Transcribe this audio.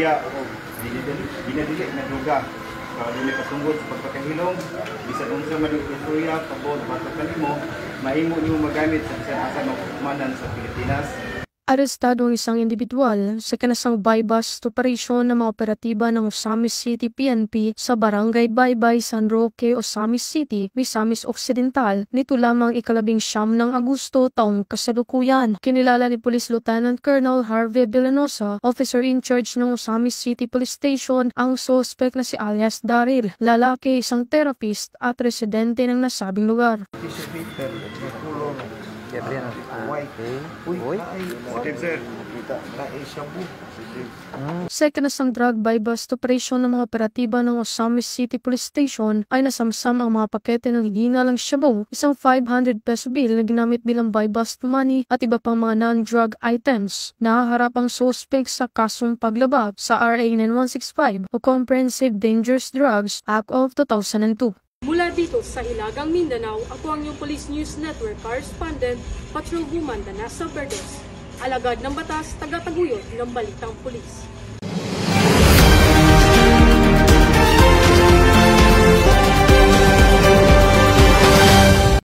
bilya o ginadili na druga. Kalau may katungod sa pagpakahilom, bisa kung sa manipulya, pabot, pagkakalimo, mahimo niyo magamit sa bisan-asa ng kumanan sa Pilipinas. Arestado ang isang individual sa kanasang bypass operasyon ng mga operatiba ng Osamis City PNP sa Barangay Baybay, San Roque, Osamis City, Misamis Occidental nito lamang ika-19 ng Agosto taong kasalukuyan. Kinilala ni Police Lieutenant Colonel Harvey Villanosa, officer in charge ng Osamis City Police Station, ang suspect na si alias Daryl, lalaki, isang therapist at residente ng nasabing lugar. Sa kanasang drug buy-bust operation ng mga operatiba ng Osamis City Police Station ay nasamsam ang mga pakete ng hinalang shabu, isang 500 peso bill na ginamit bilang buy-bust money at iba pang mga non-drug items. Nahaharap ang suspect sa kasong paglabag sa RA 9165 o Comprehensive Dangerous Drugs Act of 2002. Mula dito sa Hilagang Mindanao, ako ang iyong Police News Network Correspondent, Patrolwoman Danasa Verdes. Alagad ng batas, taga-taguyod ng Balitang Pulis.